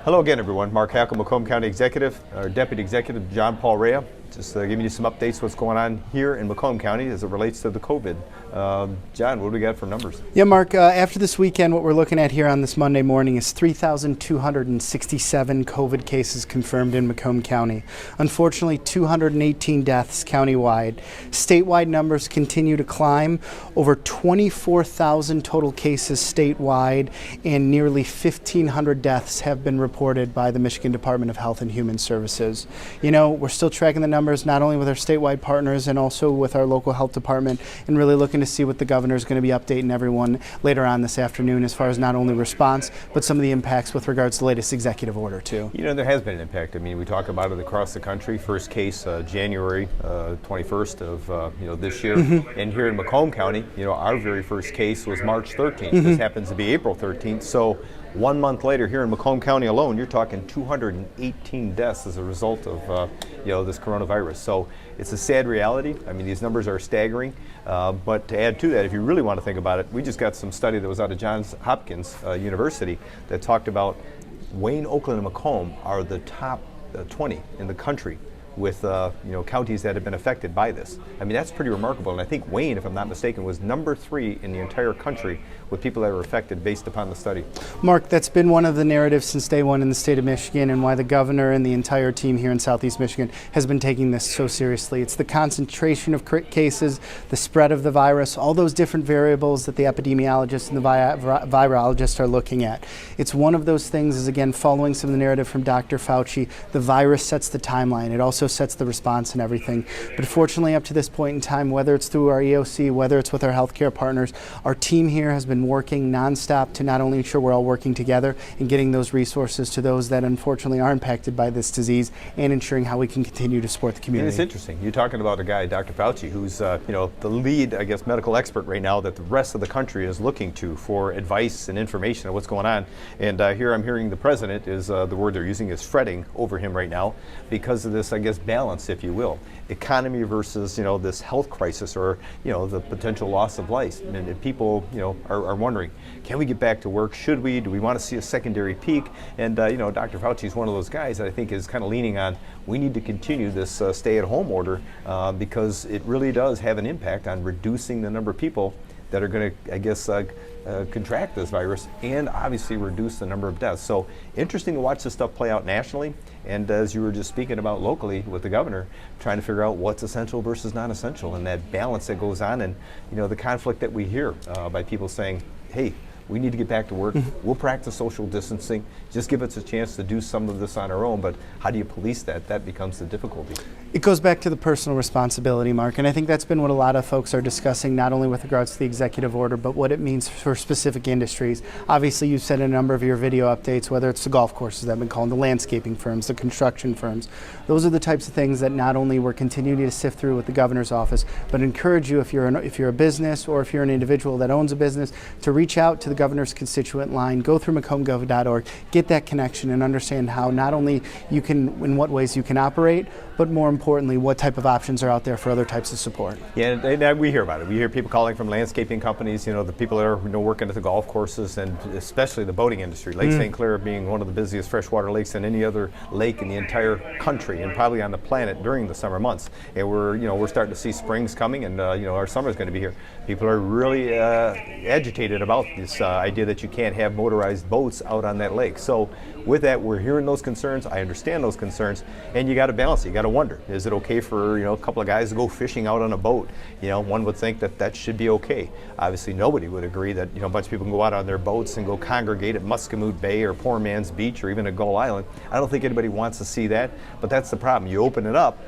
Hello again, everyone. Mark Hackle, Macomb County Executive, our Deputy Executive, John Paul Rea. Just giving you some updates what's going on here in Macomb County as it relates to the COVID. John, what do we got for numbers? Yeah, Mark, after this weekend, what we're looking at here on this Monday morning is 3,267 COVID cases confirmed in Macomb County. Unfortunately, 218 deaths countywide. Statewide numbers continue to climb. Over 24,000 total cases statewide, and nearly 1,500 deaths have been reported by the Michigan Department of Health and Human Services. You know, we're still tracking the numbers not only with our statewide partners and also with our local health department, and really looking to see what the governor is going to be updating everyone later on this afternoon as far as not only response but some of the impacts with regards to the latest executive order too. You know, there has been an impact. I mean, we talk about it across the country. First case January 21st of this year, and here in Macomb County, our very first case was March 13th. This happens to be April 13th. So 1 month later, here in Macomb County alone, you're talking 218 deaths as a result of this coronavirus. So it's a sad reality. I mean, these numbers are staggering. But to add to that, if you really want to think about it, we just got some study that was out of Johns Hopkins University that talked about Wayne, Oakland, and Macomb are the top 20 in the country with counties that have been affected by this. I mean, that's pretty remarkable. And I think Wayne, if I'm not mistaken, was number 3 in the entire country with people that were affected based upon the study. Mark, that's been one of the narratives since day one in the state of Michigan, and why the governor and the entire team here in Southeast Michigan has been taking this so seriously. It's the concentration of cases, the spread of the virus, all those different variables that the epidemiologists and the virologists are looking at. It's one of those things, is again following some of the narrative from Dr. Fauci. The virus sets the timeline. It also sets the response and everything. But fortunately, up to this point in time, whether it's through our EOC, whether it's with our healthcare partners, our team here has been working nonstop to not only ensure we're all working together and getting those resources to those that unfortunately are impacted by this disease, and ensuring how we can continue to support the community. And it's interesting. You're talking about a guy, Dr. Fauci, who's the lead, I guess, medical expert right now that the rest of the country is looking to for advice and information on what's going on. And here I'm hearing the president is the word they're using is fretting over him right now because of this, I guess, balance, if you will, economy versus this health crisis, or the potential loss of life. And people are wondering, can we get back to work? Should we? Do we want to see a secondary peak? And Dr. Fauci is one of those guys that I think is kind of leaning on, we need to continue this stay-at-home order because it really does have an impact on reducing the number of people that are going to, I guess, contract this virus, and obviously reduce the number of deaths. So interesting to watch this stuff play out nationally, and as you were just speaking about locally with the governor, trying to figure out what's essential versus not essential, and that balance that goes on, and the conflict that we hear by people saying, hey, we need to get back to work. We'll practice social distancing. Just give us a chance to do some of this on our own. But how do you police that? That becomes the difficulty. It goes back to the personal responsibility, Mark, and I think that's been what a lot of folks are discussing, not only with regards to the executive order, but what it means for specific industries. Obviously, you've said in a number of your video updates, whether it's the golf courses that have been called, the landscaping firms, the construction firms. Those are the types of things that not only we're continuing to sift through with the governor's office, but encourage you, if you're a business or if you're an individual that owns a business, to reach out to the governor's constituent line, go through macombgov.org, get that connection, and understand how not only you can, in what ways you can operate, but more importantly, what type of options are out there for other types of support. Yeah, and we hear about it. We hear people calling from landscaping companies, the people that are working at the golf courses, and especially the boating industry. Lake St. Clair being one of the busiest freshwater lakes than any other lake in the entire country, and probably on the planet during the summer months. And we're starting to see springs coming, and our summer is going to be here. People are really agitated about this idea that you can't have motorized boats out on that lake. So with that, we're hearing those concerns. I understand those concerns, and you got to balance it. You got to wonder, is it okay for a couple of guys to go fishing out on a boat? One would think that should be okay. Obviously, nobody would agree that a bunch of people can go out on their boats and go congregate at Muscatmoot Bay or Poor Man's Beach or even at Gull Island. I don't think anybody wants to see that, but that's the problem. You open it up,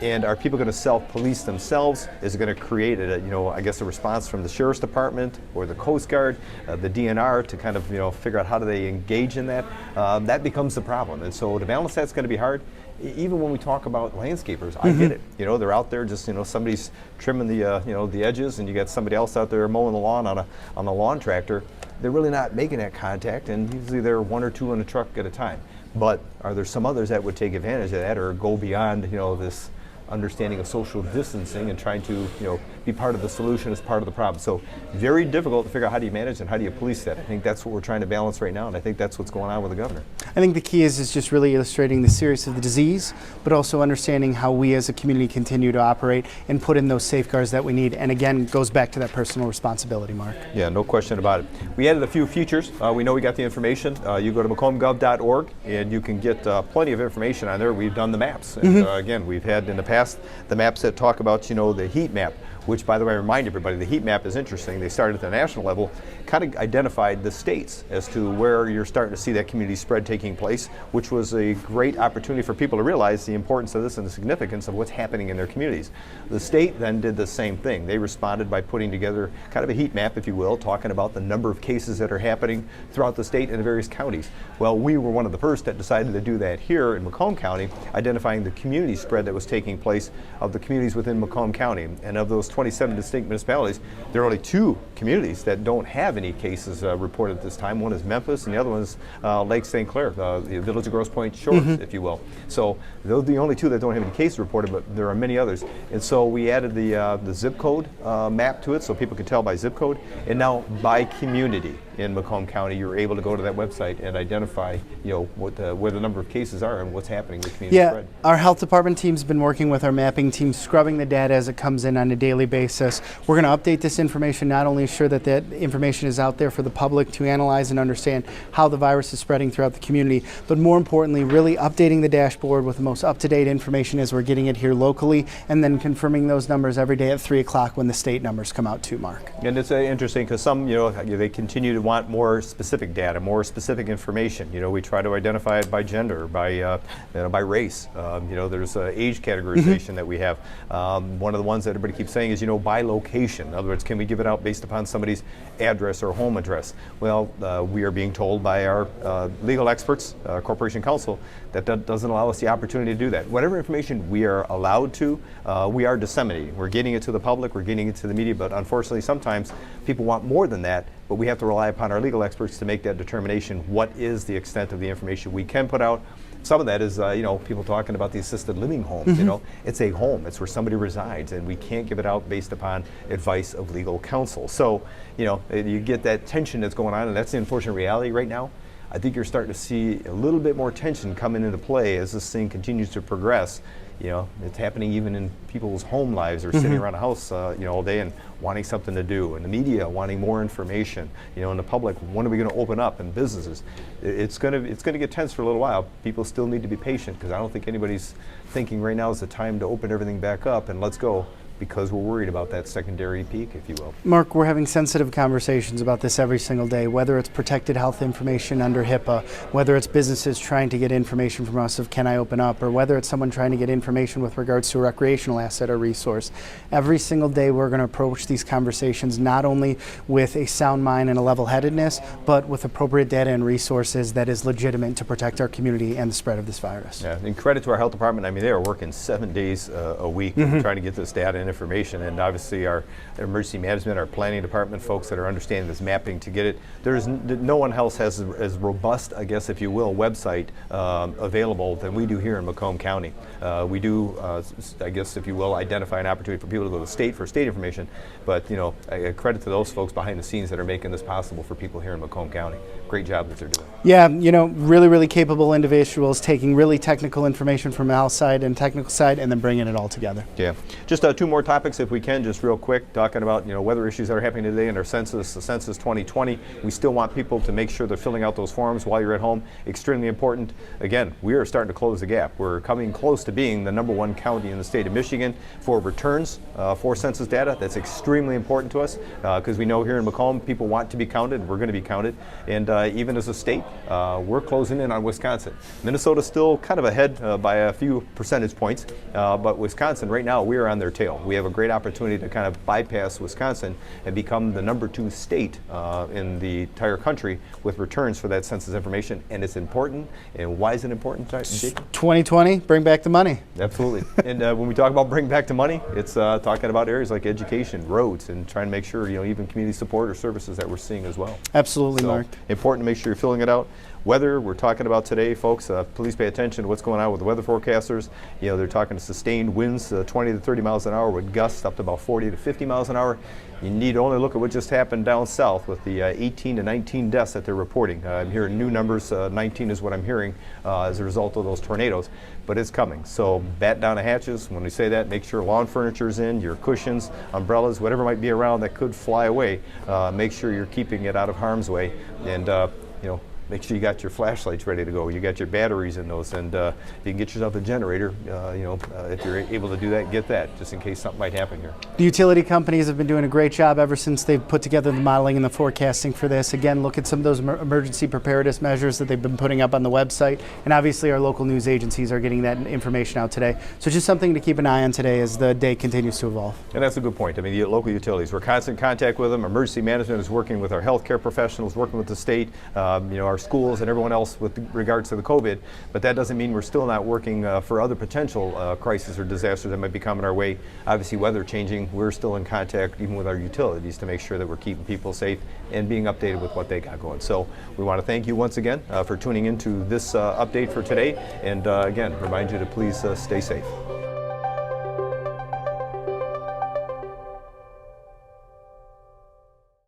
and are people going to self-police themselves? Is it going to create a response from the Sheriff's Department or the Coast Guard, the DNR, to kind of figure out how do they engage in that? That becomes the problem, and so to balance that's going to be hard. Even when we talk about landscapers, I get it. They're out there just somebody's trimming the edges, and you got somebody else out there mowing the lawn on a lawn tractor. They're really not making that contact, and usually they're 1 or 2 in a truck at a time. But are there some others that would take advantage of that or go beyond this understanding of social distancing and trying to be part of the solution as part of the problem. So very difficult to figure out how do you manage and how do you police that. I think that's what we're trying to balance right now, and I think that's what's going on with the governor. I think the key is just really illustrating the seriousness of the disease, but also understanding how we as a community continue to operate and put in those safeguards that we need. And again, goes back to that personal responsibility, Mark. Yeah, no question about it. We added a few features. We know we got the information. You go to macombgov.org and you can get plenty of information on there. We've done the maps. And again, we've had in the past the maps that talk about, the heat map, which, by the way, I remind everybody, the heat map is interesting. They started at the national level, kind of identified the states as to where you're starting to see that community spread taking place, which was a great opportunity for people to realize the importance of this and the significance of what's happening in their communities. The state then did the same thing. They responded by putting together kind of a heat map, if you will, talking about the number of cases that are happening throughout the state and the various counties. Well, we were one of the first that decided to do that here in Macomb County, identifying the community spread that was taking place of the communities within Macomb County. And of those 27 distinct municipalities, there are only 2 communities that don't have any cases reported at this time. One is Memphis, and the other one is Lake St. Clair, the village of Grosse Pointe Shores, if you will. So those are the only 2 that don't have any cases reported, but there are many others. And so we added the zip code map to it, so people can tell by zip code. And now by community in Macomb County, you're able to go to that website and identify, where the number of cases are and what's happening with community spread. Our health department team's been working with our mapping team, scrubbing the data as it comes in on a daily basis. We're going to update this information, not only ensure that that information is out there for the public to analyze and understand how the virus is spreading throughout the community, but more importantly, really updating the dashboard with the most up-to-date information as we're getting it here locally, and then confirming those numbers every day at 3 o'clock when the state numbers come out too, Mark. And it's interesting because some, they continue to want more specific data, more specific information. We try to identify it by gender, by race. There's age categorization that we have. One of the ones that everybody keeps saying is, by location. In other words, can we give it out based upon somebody's address or home address? Well, we are being told by our legal experts, Corporation Counsel, that doesn't allow us the opportunity to do that. Whatever information we are allowed to, we are disseminating. We're getting it to the public, we're getting it to the media, but unfortunately sometimes people want more than that, but we have to rely upon our legal experts to make that determination. What is the extent of the information we can put out? Some of that is, people talking about the assisted living homes. It's a home. It's where somebody resides, and we can't give it out based upon advice of legal counsel. So, you get that tension that's going on, and that's the unfortunate reality right now. I think you're starting to see a little bit more tension coming into play as this thing continues to progress. It's happening even in people's home lives or sitting around a house, all day and wanting something to do, and the media wanting more information, and the public, when are we going to open up, and businesses. It's going to get tense for a little while. People still need to be patient because I don't think anybody's thinking right now is the time to open everything back up and let's go, because we're worried about that secondary peak, if you will. Mark, we're having sensitive conversations about this every single day, whether it's protected health information under HIPAA, whether it's businesses trying to get information from us of can I open up, or whether it's someone trying to get information with regards to a recreational asset or resource. Every single day we're going to approach these conversations not only with a sound mind and a level-headedness, but with appropriate data and resources that is legitimate to protect our community and the spread of this virus. Yeah, and credit to our health department. I mean, they are working 7 days a week trying to get this data and information, and obviously our emergency management, our planning department folks that are understanding this mapping to get it. No one else has as robust, I guess, if you will, website available than we do here in Macomb County. We do, I guess, if you will, identify an opportunity for people to go to the state for state information, but credit to those folks behind the scenes that are making this possible for people here in Macomb County. Great job that they're doing. Yeah, really, really capable individuals taking really technical information from the health side and technical side and then bringing it all together. Yeah. Just 2 more topics, if we can, just real quick, talking about weather issues that are happening today in our census, the Census 2020. We still want people to make sure they're filling out those forms while you're at home. Extremely important. Again, we are starting to close the gap. We're coming close to being the #1 county in the state of Michigan for returns for census data. That's extremely important to us because we know here in Macomb people want to be counted. We're going to be counted, and even as a state, we're closing in on Wisconsin. Minnesota's still kind of ahead by a few percentage points, but Wisconsin right now, we are on their tail. We have a great opportunity to kind of bypass Wisconsin and become the #2 state in the entire country with returns for that census information, and it's important. And why is it important, Jake? 2020, bring back the money. Absolutely. And when we talk about bring back the money, it's talking about areas like education, roads, and trying to make sure, even community support or services that we're seeing as well. Absolutely, so Mark. Important to make sure you're filling it out. Weather, we're talking about today, folks. Please pay attention to what's going on with the weather forecasters. You know, they're talking sustained winds, 20 to 30 miles an hour with gusts up to about 40 to 50 miles an hour. You need to only look at what just happened down south with the 18 to 19 deaths that they're reporting. I'm hearing new numbers. 19 is what I'm hearing as a result of those tornadoes, but it's coming. So bat down the hatches. When we say that, make sure lawn furniture is in, your cushions, umbrellas, whatever might be around that could fly away. Make sure you're keeping it out of harm's way, and you know, make sure you got your flashlights ready to go. You got your batteries in those, and if you can get yourself a generator, you know, if you're able to do that, get that, just in case something might happen here. The utility companies have been doing a great job ever since they've put together the modeling and the forecasting for this. Again, look at some of those emergency preparedness measures that they've been putting up on the website, and obviously our local news agencies are getting that information out today. So just something to keep an eye on today as the day continues to evolve. And that's a good point. I mean, the local utilities, we're constant contact with them. Emergency management is working with our healthcare professionals, working with the state, you know, our schools and everyone else with regards to the COVID, but that doesn't mean we're still not working for other potential crises or disasters that might be coming our way. Obviously, weather changing, we're still in contact even with our utilities to make sure that we're keeping people safe and being updated with what they got going. So we want to thank you once again for tuning into this update for today, and again, remind you to please stay safe.